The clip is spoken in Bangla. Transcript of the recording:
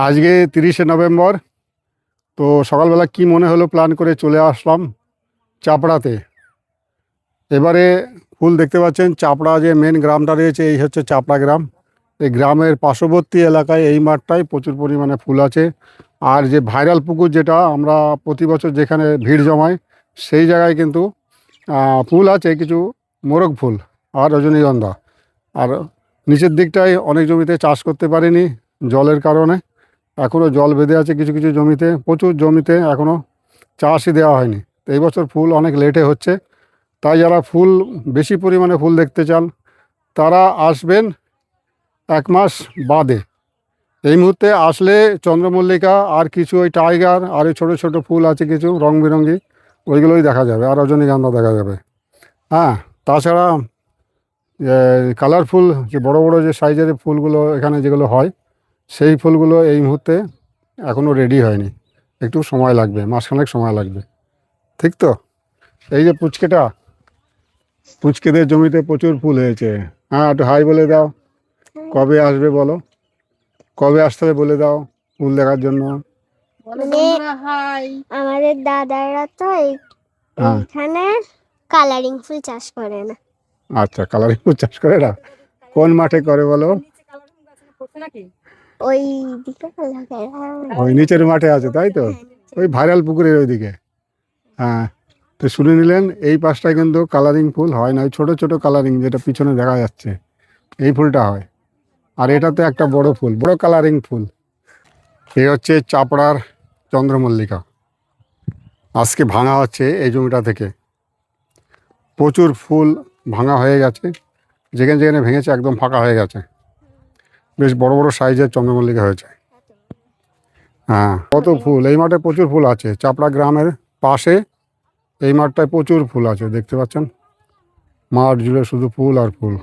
আজকে 30শে নভেম্বর। তো সকালবেলা কি মনে হলো প্ল্যান করে চলে আসলাম চাপড়াতে। এবারে ফুল দেখতে পাচ্ছেন, চাপড়া যে মেন গ্রামটা রয়েছে এই হচ্ছে চাপড়া গ্রাম। এই গ্রামের পার্শ্ববর্তী এলাকায় এই মাঠটায় প্রচুর পরিমাণে ফুল আছে। আর যে ভাইরাল পুকুর যেটা আমরা প্রতি বছর যেখানে ভিড় জমায় সেই জায়গায় কিন্তু ফুল আছে, কিছু মোরগ ফুল আর রজনীগন্ধা। আর নিচের দিকটায় অনেক জমিতে চাষ করতে পারিনি জলের কারণে, এখনও জল বেঁধে আছে কিছু কিছু জমিতে, প্রচুর জমিতে এখনও চাষই দেওয়া হয়নি। তো এই বছর ফুল অনেক লেটে হচ্ছে। তাই যারা ফুল বেশি পরিমাণে ফুল দেখতে চান তারা আসবেন 1 মাস বাদে। এই মুহূর্তে আসলে চন্দ্রমল্লিকা আর কিছু ওই টাইগার আর ওই ছোটো ছোটো ফুল আছে কিছু রং বেরঙি, ওইগুলোই দেখা যাবে, আর রজনীগন্ধা দেখা যাবে। হ্যাঁ, তাছাড়া কালারফুল যে বড় বড় যে সাইজের ফুলগুলো এখানে যেগুলো হয় সেই ফুলগুলো এই মুহূর্তে এখনও রেডি হয়নি, একটু সময় লাগবে, মাসখানেক সময় লাগবে। ঠিক তো? এই যে পুচকেদের জমিতে প্রচুর ফুল হয়েছে। হ্যাঁ, একটু হাই বলে দাও। কবে আসবে বলো, কবে আসতে হবে বলে দাও ফুল দেখার জন্য। আমাদের দাদারা তো এইখানে কালারিং ফুল চাষ করে না। আচ্ছা, কালারিং ফুল চাষ করে না? কোন মাঠে করে বলো? ওই দিকে ওই নিচের মাঠে আছে, তাই তো? ওই ভাইরাল পুকুরের ওইদিকে। হ্যাঁ, তো শুনে নিলেন এই পাশটায় কিন্তু কালারিং ফুল হয় না, ওই ছোটো ছোটো কালারিং যেটা পিছনে দেখা যাচ্ছে এই ফুলটা হয়। আর এটা তো একটা বড় ফুল, বড় কালারিং ফুল। এই হচ্ছে চাপড়ার চন্দ্রমল্লিকা। আজকে ভাঙা হচ্ছে এই জমিটা থেকে, প্রচুর ফুল ভাঙা হয়ে গেছে, যেখানে যেখানে ভেঙেছে একদম ফাঁকা হয়ে গেছে। বেশ বড় বড় সাইজের চন্দ্রমল্লিকা হয়েছে। হ্যাঁ, কত ফুল! এই মাঠে প্রচুর ফুল আছে, চাপড়া গ্রামের পাশে এই মাঠটায় প্রচুর ফুল আছে, দেখতে পাচ্ছেন মাঠ জুড়ে শুধু ফুল আর ফুল।